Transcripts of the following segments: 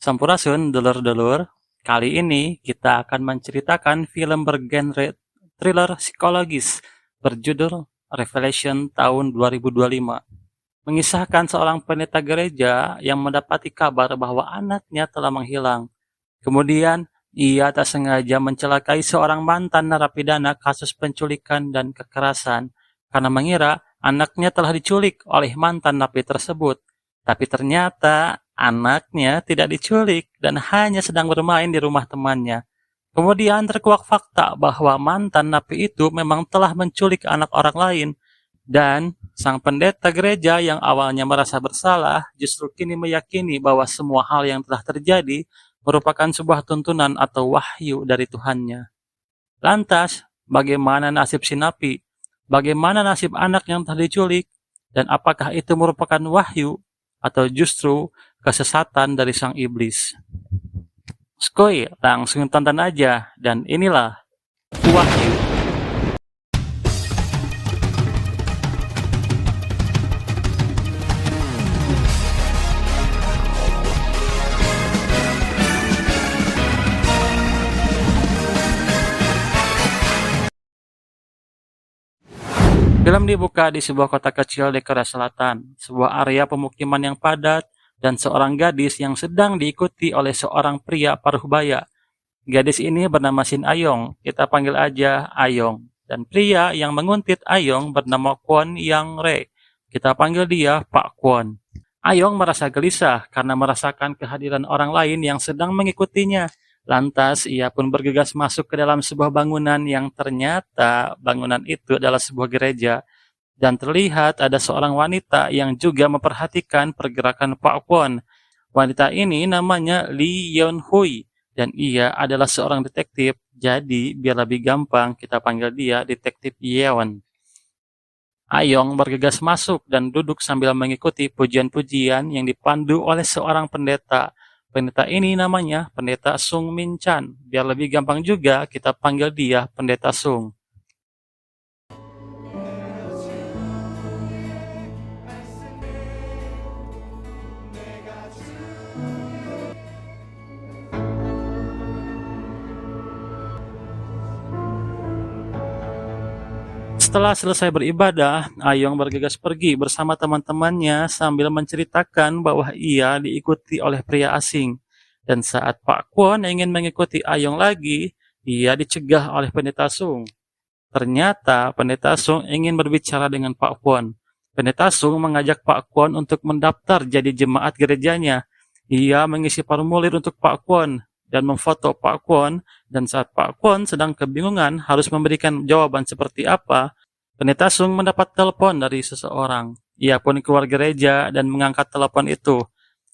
Sampurasun, dulur-dulur. Kali ini kita akan menceritakan film bergenre thriller psikologis berjudul Revelation tahun 2025. Mengisahkan seorang pendeta gereja yang mendapati kabar bahwa anaknya telah menghilang. Kemudian, ia tak sengaja mencelakai seorang mantan narapidana kasus penculikan dan kekerasan karena mengira anaknya telah diculik oleh mantan napi tersebut. Tapi ternyata anaknya tidak diculik dan hanya sedang bermain di rumah temannya. Kemudian terkuak fakta bahwa mantan napi itu memang telah menculik anak orang lain. Dan sang pendeta gereja yang awalnya merasa bersalah justru kini meyakini bahwa semua hal yang telah terjadi merupakan sebuah tuntunan atau wahyu dari Tuhannya. Lantas, bagaimana nasib si napi? Bagaimana nasib anak yang telah diculik? Dan apakah itu merupakan wahyu atau justru kesesatan dari sang iblis? Skoy, langsung tonton aja. Dan inilah Wahyu. Film dibuka di sebuah kota kecil di Korea Selatan, sebuah area pemukiman yang padat, dan seorang gadis yang sedang diikuti oleh seorang pria paruh baya. Gadis ini bernama Shin Ayong, kita panggil aja Ayong. Dan pria yang menguntit Ayong bernama Kwon Yang Re, kita panggil dia Pak Kwon. Ayong merasa gelisah karena merasakan kehadiran orang lain yang sedang mengikutinya. Lantas ia pun bergegas masuk ke dalam sebuah bangunan yang ternyata bangunan itu adalah sebuah gereja. Dan terlihat ada seorang wanita yang juga memperhatikan pergerakan Pak Kwon. Wanita ini namanya Lee Yeon Hui dan ia adalah seorang detektif. Jadi biar lebih gampang kita panggil dia Detektif Yeon. Ayong bergegas masuk dan duduk sambil mengikuti pujian-pujian yang dipandu oleh seorang pendeta. Pendeta ini namanya Pendeta Sung Min Chan. Biar lebih gampang juga kita panggil dia Pendeta Sung. Setelah selesai beribadah, Ayong bergegas pergi bersama teman-temannya sambil menceritakan bahwa ia diikuti oleh pria asing. Dan saat Pak Kwon ingin mengikuti Ayong lagi, ia dicegah oleh Pendeta Sung. Ternyata Pendeta Sung ingin berbicara dengan Pak Kwon. Pendeta Sung mengajak Pak Kwon untuk mendaftar jadi jemaat gerejanya. Ia mengisi formulir untuk Pak Kwon dan memfoto Pak Kwon, dan saat Pak Kwon sedang kebingungan harus memberikan jawaban seperti apa, Pendeta Sung mendapat telepon dari seseorang. Ia pun keluar gereja dan mengangkat telepon itu.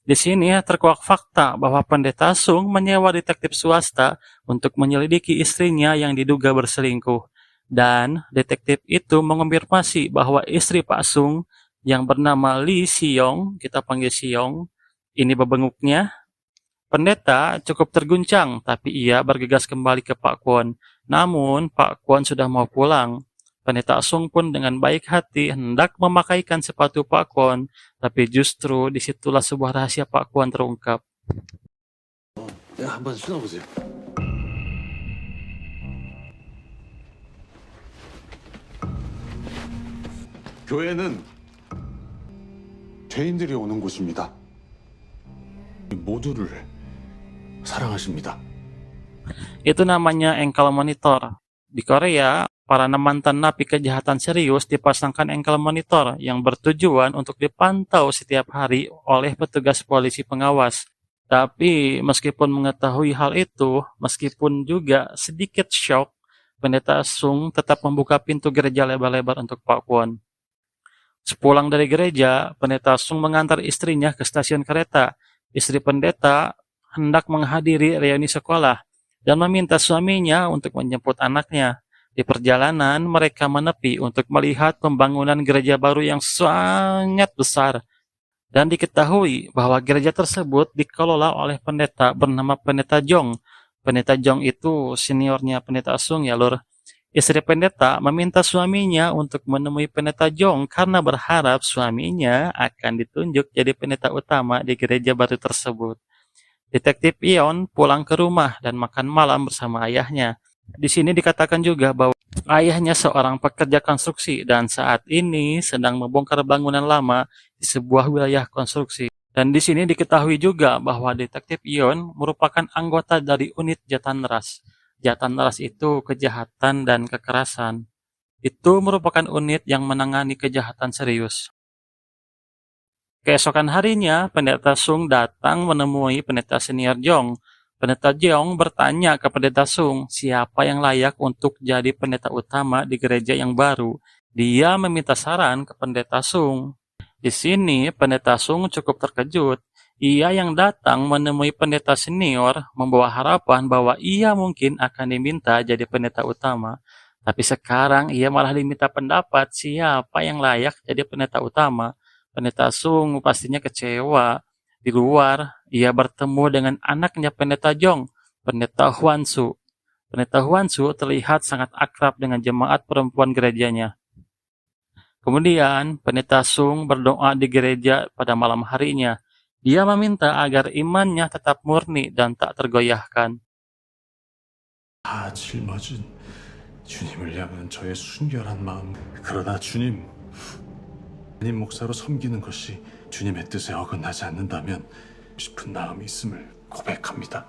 Di sini terkuak fakta bahwa Pendeta Sung menyewa detektif swasta untuk menyelidiki istrinya yang diduga berselingkuh. Dan detektif itu mengonfirmasi bahwa istri Pak Sung yang bernama Lee Siyong, kita panggil Siyong, ini bebenguknya. Pendeta cukup terguncang, tapi ia bergegas kembali ke Pak Kwon. Namun, Pak Kwon sudah mau pulang. Pendeta Sung pun dengan baik hati hendak memakaikan sepatu Pak Kwon, tapi justru disitulah sebuah rahasia Pak Kwon terungkap. 야, 한번 신어보세요. 교회는 죄인들이 오는 곳입니다. 모두를 사랑하십니다. Itu namanya engkel monitor. Di Korea, para mantan napi kejahatan serius dipasangkan engkel monitor yang bertujuan untuk dipantau setiap hari oleh petugas polisi pengawas. Tapi meskipun mengetahui hal itu, meskipun juga sedikit shock, Pendeta Sung tetap membuka pintu gereja lebar-lebar untuk Pak Kwon. Sepulang dari gereja, Pendeta Sung mengantar istrinya ke stasiun kereta. Istri pendeta hendak menghadiri reuni sekolah dan meminta suaminya untuk menjemput anaknya. Di perjalanan, mereka menepi untuk melihat pembangunan gereja baru yang sangat besar. Dan diketahui bahwa gereja tersebut dikelola oleh pendeta bernama Pendeta Jong. Pendeta Jong itu seniornya Pendeta Sung ya lur. Istri pendeta meminta suaminya untuk menemui Pendeta Jong karena berharap suaminya akan ditunjuk jadi pendeta utama di gereja baru tersebut. Detektif Ion pulang ke rumah dan makan malam bersama ayahnya. Di sini dikatakan juga bahwa ayahnya seorang pekerja konstruksi dan saat ini sedang membongkar bangunan lama di sebuah wilayah konstruksi. Dan di sini diketahui juga bahwa Detektif Ion merupakan anggota dari unit Jatanras. Jatanras itu kejahatan dan kekerasan. Itu merupakan unit yang menangani kejahatan serius. Keesokan harinya, Pendeta Sung datang menemui Pendeta Senior Jong. Pendeta Jong bertanya ke Pendeta Sung siapa yang layak untuk jadi pendeta utama di gereja yang baru. Dia meminta saran ke Pendeta Sung. Di sini, Pendeta Sung cukup terkejut. Ia yang datang menemui pendeta senior membawa harapan bahwa ia mungkin akan diminta jadi pendeta utama. Tapi sekarang ia malah diminta pendapat siapa yang layak jadi pendeta utama. Pendeta Sung pastinya kecewa. Di luar, ia bertemu dengan anaknya Pendeta Jong, Pendeta Huansu. Pendeta Huansu terlihat sangat akrab dengan jemaat perempuan gerejanya. Kemudian, Pendeta Sung berdoa di gereja pada malam harinya. Dia meminta agar imannya tetap murni dan tak tergoyahkan. 다 짊어진 주님을 향한 저의 순결한 마음. 그러나 주님 목사로 섬기는 것이 주님의 뜻에 어긋나지 않는다면 싶은 마음이 있음을 고백합니다.